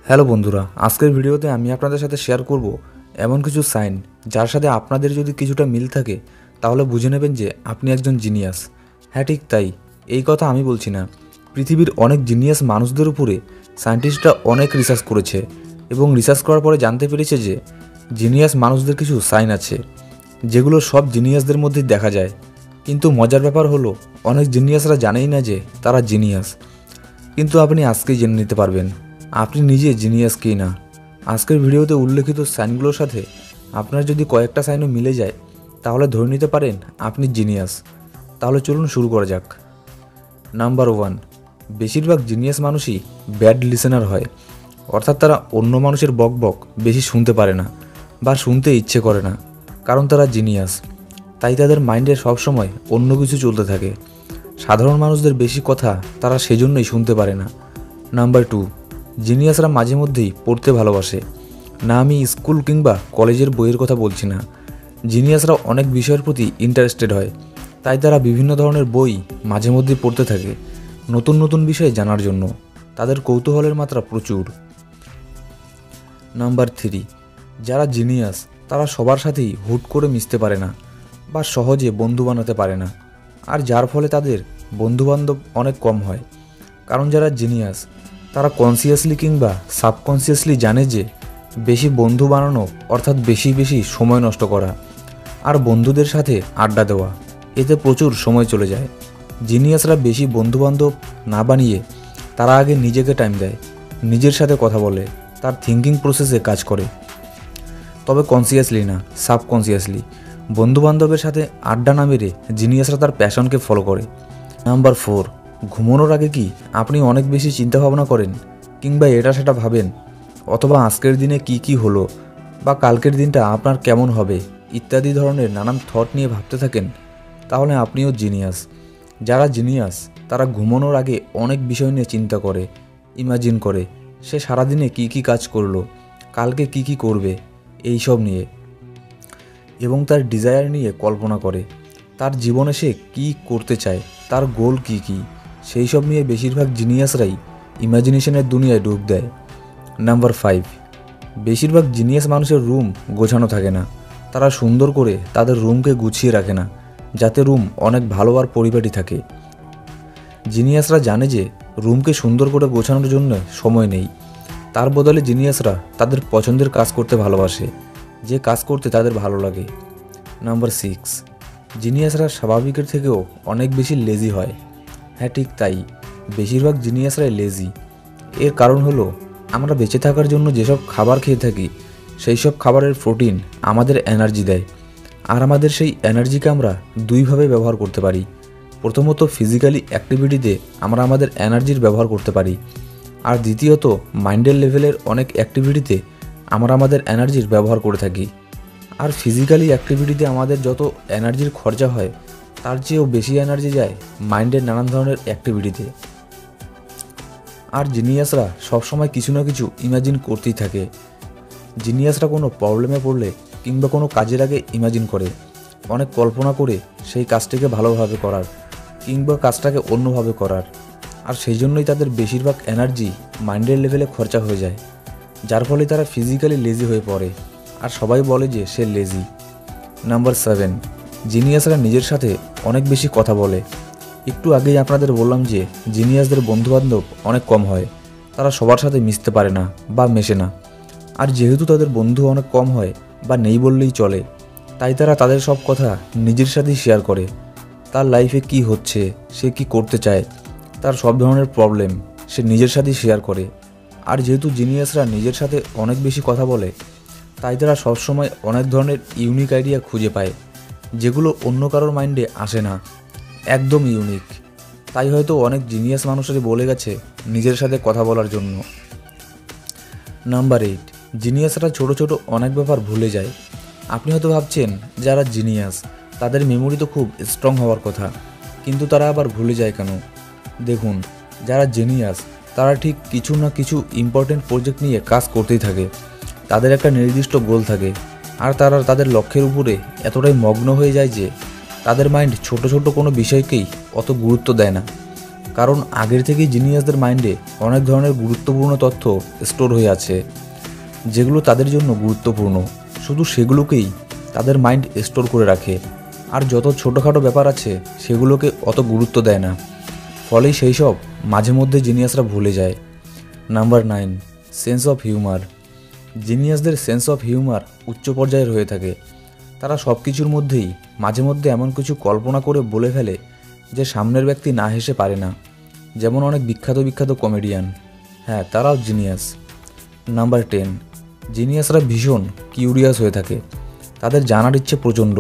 Hello বন্ধুরা, আজকের ভিডিওতে আমি আপনাদের সাথে শেয়ার করব এমন কিছু সাইন যার সাথে আপনাদের যদি কিছুটা মিল থাকে তাহলে বুঝে নেবেন যে আপনি একজন জিনিয়াস। হ্যাঁ, ঠিক তাই। এই কথা আমি বলছি না, পৃথিবীর অনেক জিনিয়াস মানুষদের উপরে সায়েন্টিস্টরা অনেক রিসার্চ করেছে এবং রিসার্চ করার পরে জানতে পেরেছে যে জিনিয়াস মানুষদের কিছু সাইন আছে যেগুলো সব জিনিয়াসদের মধ্যেই দেখা যায়। কিন্তু মজার ব্যাপার হলো অনেক জিনিয়াসরা জানেই না যে তারা জিনিয়াস। কিন্তু আপনি আজকেই জেনে নিতে পারবেন আপনি নিজে জিনিয়াস কি না। আজকের ভিডিওতে উল্লেখিত সাইনগুলোর সাথে আপনার যদি কয়েকটা সাইনও মিলে যায় তাহলে ধরে নিতে পারেন আপনি জিনিয়াস। তাহলে চলুন শুরু করা যাক। নাম্বার 1, বেশিরভাগ জিনিয়াস মানুষই ব্যাড লিসেনার হয়, অর্থাৎ তারা অন্য মানুষের বকবক বেশি শুনতে পারে না বা শুনতে ইচ্ছে করে না, কারণ তারা জিনিয়াস। তাই তাদের মাইন্ডে সবসময় অন্য কিছু চলতে থাকে। সাধারণ মানুষদের বেশি কথা তারা সেজন্যই শুনতে পারে না। নাম্বার 2, জিনিয়াসরা মাঝে মধ্যেই পড়তে ভালোবাসে। না, আমি স্কুল কিংবা কলেজের বইয়ের কথা বলছি না। জিনিয়াসরা অনেক বিষয়ের প্রতি ইন্টারেস্টেড হয়, তাই তারা বিভিন্ন ধরনের বই মাঝে মধ্যেই পড়তে থাকে নতুন নতুন বিষয় জানার জন্য। তাদের কৌতূহলের মাত্রা প্রচুর। নাম্বার 3, যারা জিনিয়াস তারা সবার সাথেই হুট করে মিশতে পারে না বা সহজে বন্ধু বানাতে পারে না, আর যার ফলে তাদের বন্ধুবান্ধব অনেক কম হয়। কারণ যারা জিনিয়াস তারা কনসিয়াসলি কিংবা সাবকনসিয়াসলি জানে যে বেশি বন্ধু বানানো অর্থাৎ বেশি বেশি সময় নষ্ট করা আর বন্ধুদের সাথে আড্ডা দেওয়া, এতে প্রচুর সময় চলে যায়। জিনিয়াসরা বেশি বন্ধুবান্ধব না বানিয়ে তারা আগে নিজেকে টাইম দেয়, নিজের সাথে কথা বলে, তার থিঙ্কিং প্রসেসে কাজ করে। তবে কনসিয়াসলি না, সাবকনসিয়াসলি। বন্ধুবান্ধবের সাথে আড্ডা না মেরে জিনিয়াসরা তার প্যাশনকে ফলো করে। নাম্বার 4, ঘুমানোর আগে কি আপনি অনেক বেশি চিন্তাভাবনা করেন কিংবা এটা সেটা ভাবেন, অথবা আজকের দিনে কি হলো বা কালকের দিনটা আপনার কেমন হবে ইত্যাদি ধরনের নানান থট নিয়ে ভাবতে থাকেন, তাহলে আপনিও জিনিয়াস। যারা জিনিয়াস তারা ঘুমানোর আগে অনেক বিষয় নিয়ে চিন্তা করে, ইমাজিন করে সে সারাদিনে কি কাজ করলো, কালকে কি করবে এই সব নিয়ে, এবং তার ডিজায়ার নিয়ে কল্পনা করে তার জীবনে সে কী করতে চায়, তার গোল কি সেই সব নিয়ে বেশিরভাগ জিনিয়াসরাই ইমাজিনেশনের দুনিয়ায় ডুব দেয়। নাম্বার 5, বেশিরভাগ জিনিয়াস মানুষের রুম গোছানো থাকে না। তারা সুন্দর করে তাদের রুমকে গুছিয়ে রাখে না যাতে রুম অনেক ভালো আর পরিপাটি থাকে। জিনিয়াসরা জানে যে রুমকে সুন্দর করে গোছানোর জন্য সময় নেই, তার বদলে জিনিয়াসরা তাদের পছন্দের কাজ করতে ভালোবাসে, যে কাজ করতে তাদের ভালো লাগে। নাম্বার 6, জিনিয়াসরা স্বাভাবিকের থেকেও অনেক বেশি লেজি হয়। হ্যাঁ, ঠিক তাই। বেশিরভাগ জিনিয়াসরাই লেজি। এর কারণ হলো আমরা বেঁচে থাকার জন্য যেসব খাবার খেয়ে থাকি সেই সব খাবারের প্রোটিন আমাদের এনার্জি দেয়, আর আমাদের সেই এনার্জিকে আমরা দুইভাবে ব্যবহার করতে পারি। প্রথমত, ফিজিক্যালি অ্যাক্টিভিটিতে আমরা আমাদের এনার্জির ব্যবহার করতে পারি, আর দ্বিতীয়ত মাইন্ডের লেভেলের অনেক অ্যাক্টিভিটিতে আমরা আমাদের এনার্জির ব্যবহার করে থাকি। আর ফিজিক্যালি অ্যাক্টিভিটিতে আমাদের যত এনার্জির খরচা হয় তার চেয়েও বেশি এনার্জি যায় মাইন্ডের নানান ধরনের অ্যাক্টিভিটিতে। আর জিনিয়াসরা সবসময় কিছু না কিছু ইমাজিন করতেই থাকে। জিনিয়াসরা কোনো প্রবলেমে পড়লে কিংবা কোনো কাজের আগে ইমাজিন করে, অনেক কল্পনা করে সেই কাজটিকে ভালোভাবে করার কিংবা কাজটাকে অন্যভাবে করার, আর সেই জন্যই তাদের বেশিরভাগ এনার্জি মাইন্ডের লেভেলে খরচা হয়ে যায়, যার ফলে তারা ফিজিক্যালি লেজি হয়ে পড়ে আর সবাই বলে যে সে লেজি। নাম্বার 7, জিনিয়াসরা নিজের সাথে অনেক বেশি কথা বলে। একটু আগেই আপনাদের বললাম যে জিনিয়াসদের বন্ধুবান্ধব অনেক কম হয়, তারা সবার সাথে মিশতে পারে না বা মেশে না। আর যেহেতু তাদের বন্ধু অনেক কম হয় বা নেই বললেই চলে, তাই তারা তাদের সব কথা নিজের সাথেই শেয়ার করে। তার লাইফে কি হচ্ছে, সে কি করতে চায়, তার সব ধরনের প্রবলেম সে নিজের সাথেই শেয়ার করে। আর যেহেতু জিনিয়াসরা নিজের সাথে অনেক বেশি কথা বলে, তাই তারা সবসময় অনেক ধরনের ইউনিক আইডিয়া খুঁজে পায় যেগুলো অন্য কারোর মাইন্ডে আসে না, একদম ইউনিক। তাই হয়তো অনেক জিনিয়াস মানুষেরই বলে গেছে নিজের সাথে কথা বলার জন্য। নাম্বার 8, জিনিয়াসরা ছোট ছোট অনেক ব্যাপার ভুলে যায়। আপনি হয়তো ভাবছেন যারা জিনিয়াস তাদের মেমোরি তো খুব স্ট্রং হওয়ার কথা, কিন্তু তারা আবার ভুলে যায় কেন? দেখুন, যারা জিনিয়াস তারা ঠিক কিছু না কিছু ইম্পর্টেন্ট প্রজেক্ট নিয়ে কাজ করতেই থাকে। তাদের একটা নির্দিষ্ট গোল থাকে, আর তারা তাদের লক্ষ্যের উপরে এতটাই মগ্ন হয়ে যায় যে তাদের মাইন্ড ছোট ছোট কোনো বিষয়কেই অত গুরুত্ব দেয় না। কারণ আগের থেকেই জিনিয়াসদের মাইন্ডে অনেক ধরনের গুরুত্বপূর্ণ তথ্য স্টোর হয়ে আছে, যেগুলো তাদের জন্য গুরুত্বপূর্ণ, শুধু সেগুলোকেই তাদের মাইন্ড স্টোর করে রাখে। আর যত ছোটোখাটো ব্যাপার আছে সেগুলোকে অত গুরুত্ব দেয় না, ফলেই সেই সব মাঝে মধ্যে জিনিয়াসরা ভুলে যায়। Number 9, sense of humour. জিনিয়াসদের সেন্স অফ হিউমার উচ্চ পর্যায়ের হয়ে থাকে। তারা সব কিছুর মধ্যেই মাঝে মধ্যে এমন কিছু কল্পনা করে বলে ফেলে যে সামনের ব্যক্তি না হেসে পারে না, যেমন অনেক বিখ্যাত বিখ্যাত কমেডিয়ান। হ্যাঁ, তারাও জিনিয়াস। নাম্বার 10, জিনিয়াসরা ভীষণ কিউরিয়াস হয়ে থাকে। তাদের জানার ইচ্ছে প্রচণ্ড।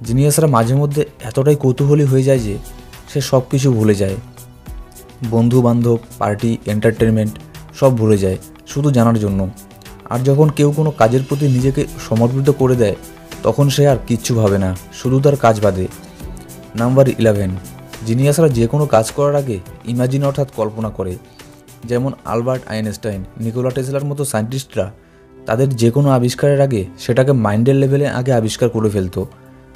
জিনিয়াসরা মাঝে মধ্যে এতটাই কৌতূহলী হয়ে যায় যে সে সব কিছু ভুলে যায়, বন্ধু বান্ধব, পার্টি, এন্টারটেনমেন্ট সব ভুলে যায় শুধু জানার জন্য। আর যখন কেউ কোনো কাজের প্রতি নিজেকে সমর্পিত করে দেয় তখন সে আর কিচ্ছু ভাবে না, শুধু তার কাজ বাদে। নাম্বার 11, জিনিয়াসরা যে কোনো কাজ করার আগে ইমাজিন অর্থাৎ কল্পনা করে। যেমন আলবার্ট আইনস্টাইন, নিকোলা টেসলার মতো সায়েন্টিস্টরা তাদের যে কোনো আবিষ্কারের আগে সেটাকে মাইন্ডের লেভেলে আগে আবিষ্কার করে ফেলতো,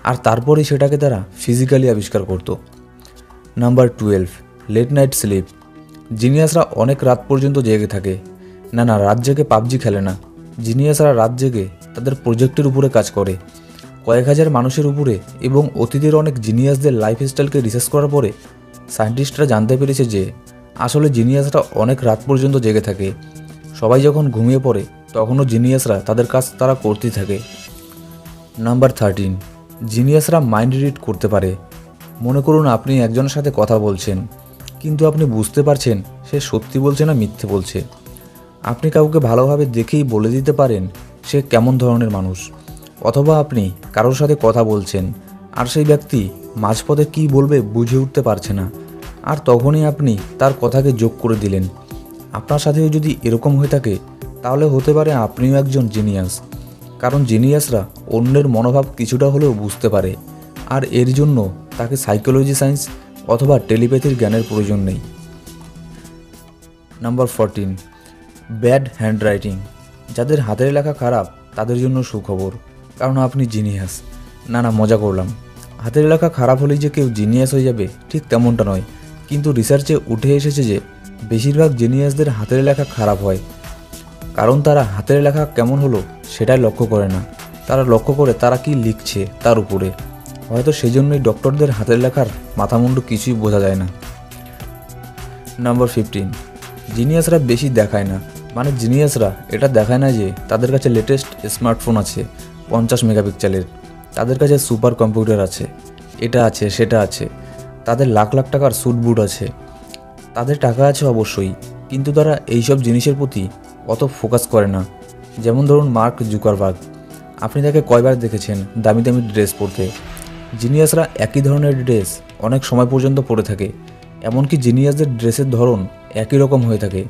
আর তারপরেই সেটাকে তারা ফিজিক্যালি আবিষ্কার করতো। Number 12, late night sleep. জিনিয়াসরা অনেক রাত পর্যন্ত জেগে থাকে। না, রাত জেগে পাবজি খেলে না। জিনিয়াসরা রাত জেগে তাদের প্রজেক্টের উপরে কাজ করে। কয়েক হাজার মানুষের উপরে এবং অতীতের অনেক জিনিয়াসদের লাইফস্টাইলকে রিসার্চ করার পরে সায়েন্টিস্টরা জানতে পেরেছে যে আসলে জিনিয়াসরা অনেক রাত পর্যন্ত জেগে থাকে। সবাই যখন ঘুমিয়ে পড়ে তখনও জিনিয়াসরা তাদের কাজ তারা করতেই থাকে। নাম্বার 13, জিনিয়াসরা মাইন্ড রিড করতে পারে। মনে করুন আপনি একজনের সাথে কথা বলছেন, কিন্তু আপনি বুঝতে পারছেন সে সত্যি বলছে না মিথ্যে বলছে। আপনি কাউকে ভালোভাবে দেখেই বলে দিতে পারেন সে কেমন ধরনের মানুষ। অথবা আপনি কারোর সাথে কথা বলছেন আর সেই ব্যক্তি মাঝপথে কী বলবে বুঝে উঠতে পারছে না, আর তখনই আপনি তার কথাকে যোগ করে দিলেন। আপনার সাথেও যদি এরকম হয়ে থাকে তাহলে হতে পারে আপনিও একজন জিনিয়াস, কারণ জিনিয়াসরা অন্যের মনোভাব কিছুটা হলেও বুঝতে পারে, আর এর জন্য তাকে সাইকোলজি সায়েন্স অথবা টেলিপ্যাথির জ্ঞানের প্রয়োজন নেই। Number 14, bad handwriting. যাদের হাতের লেখা খারাপ তাদের জন্য সুখবর, কারণ আপনি জিনিয়াস। না, মজা করলাম। হাতের লেখা খারাপ হলেই যে কেউ জিনিয়াস হয়ে যাবে ঠিক তেমনটা নয়, কিন্তু রিসার্চে উঠে এসেছে যে বেশিরভাগ জিনিয়াসদের হাতের লেখা খারাপ হয়, কারণ তারা হাতের লেখা কেমন হলো সেটাই লক্ষ্য করে না, তারা লক্ষ্য করে তারা কি লিখছে তার উপরে। হয়তো সেই জন্যই ডক্টরদের হাতের লেখার মাথামুন্ডু কিছুই বোঝা যায় না। নাম্বার 15, জিনিয়াসরা বেশি দেখায় না। মানে জিনিয়াসরা এটা দেখায় না যে তাদের কাছে লেটেস্ট স্মার্টফোন আছে 50 মেগাপিক্সেলের, তাদের কাছে সুপার কম্পিউটার আছে, এটা আছে সেটা আছে, তাদের লাখ লাখ টাকার স্যুট বুট আছে। তাদের টাকা আছে অবশ্যই, কিন্তু তারা এইসব জিনিসের প্রতি অত ফোকাস করে না। যেমন ধরুন মার্ক জুকারবার্গ, আপনি তাকে কয়বার দেখেছেন দামি দামি ড্রেস পরতে? জিনিয়াসরা একই ধরনের ড্রেস অনেক সময় পর্যন্ত পরে থাকে, এমনকি জিনিয়াসদের ড্রেসের ধরন একই রকম হয়ে থাকে।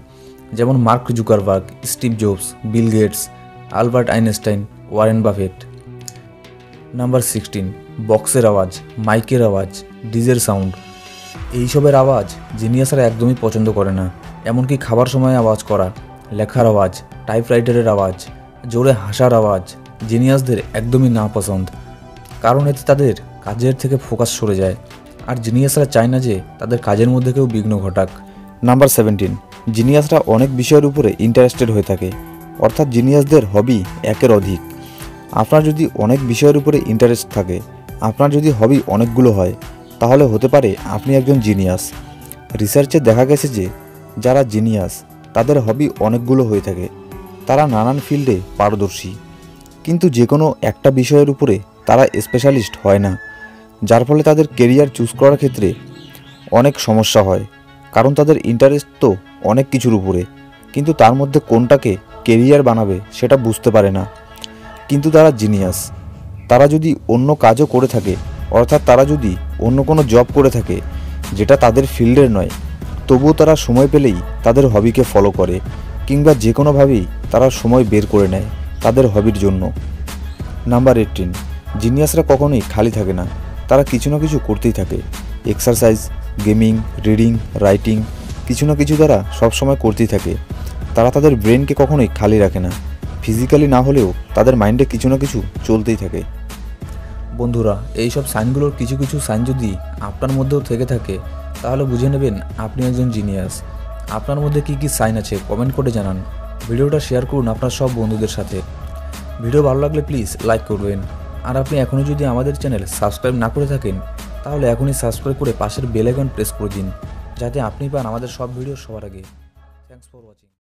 যেমন Mark Zuckerberg, Steve Jobs, Bill Gates, Albert Einstein, Warren Buffett. Number 16, বক্সের আওয়াজ, মাইকের আওয়াজ, ডিজের সাউন্ড। এইসবের আওয়াজ জিনিয়াসরা একদমই পছন্দ করে না। এমনকি খাবার সময় আওয়াজ করা, লেখার আওয়াজ, টাইপরাইটারের আওয়াজ, জোরে হাসার আওয়াজ জিনিয়াসদের একদমই না পছন্দ, কারণ এতে তাদের কাজের থেকে ফোকাস সরে যায়, আর জিনিয়াসরা চায় না যে তাদের কাজের মধ্যে কেউ বিঘ্ন ঘটাক। নাম্বার 17, জিনিয়াসরা অনেক বিষয়ের উপরে ইন্টারেস্টেড হয়ে থাকে, অর্থাৎ জিনিয়াসদের হবি একের অধিক। আপনার যদি অনেক বিষয়ের উপরে ইন্টারেস্ট থাকে, আপনার যদি হবি অনেকগুলো হয়, তাহলে হতে পারে আপনি একজন জিনিয়াস। রিসার্চে দেখা গেছে যে যারা জিনিয়াস তাদের হবি অনেকগুলো হয়ে থাকে, তারা নানান ফিল্ডে পারদর্শী, কিন্তু যে কোনো একটা বিষয়ের উপরে তারা স্পেশালিস্ট হয় না, যার ফলে তাদের কেরিয়ার চুজ করার ক্ষেত্রে অনেক সমস্যা হয়, কারণ তাদের ইন্টারেস্ট তো অনেক কিছুর উপরে, কিন্তু তার মধ্যে কোনটাকে কেরিয়ার বানাবে সেটা বুঝতে পারে না। কিন্তু তারা জিনিয়াস। তারা যদি অন্য কাজও করে থাকে, অর্থাৎ তারা যদি অন্য কোনো জব করে থাকে যেটা তাদের ফিল্ডের নয়, তবুও তারা সময় পেলেই তাদের হবিকে ফলো করে, কিংবা যে কোনোভাবেই তারা সময় বের করে নেয় তাদের হবির জন্য। নাম্বার 18, জিনিয়াসরা কখনোই খালি থাকে না, তারা কিছু না কিছু করতেই থাকে। এক্সারসাইজ, গেমিং, রিডিং, রাইটিং, কিছু না কিছু তারা সবসময় করতেই থাকে। তারা তাদের ব্রেনকে কখনোই খালি রাখে না, ফিজিক্যালি না হলেও তাদের মাইন্ডে কিছু না কিছু চলতেই থাকে। বন্ধুরা, এই সব সাইনগুলোর কিছু কিছু সাইন যদি আপনার মধ্যেও থেকে থাকে তাহলে বুঝে নেবেন আপনি একজন জিনিয়াস। আপনার মধ্যে কী কী সাইন আছে কমেন্ট করে জানান। ভিডিওটা শেয়ার করুন আপনার সব বন্ধুদের সাথে। ভিডিও ভালো লাগলে প্লিজ লাইক করবেন। আর আপনি এখনও যদি আমাদের চ্যানেল সাবস্ক্রাইব না করে থাকেন তাহলে এখনই সাবস্ক্রাইব করে পাশের বেল আইকন প্রেস করে দিন, যাতে আপনি পান আমাদের সব ভিডিও সবার আগে। Thanks for watching.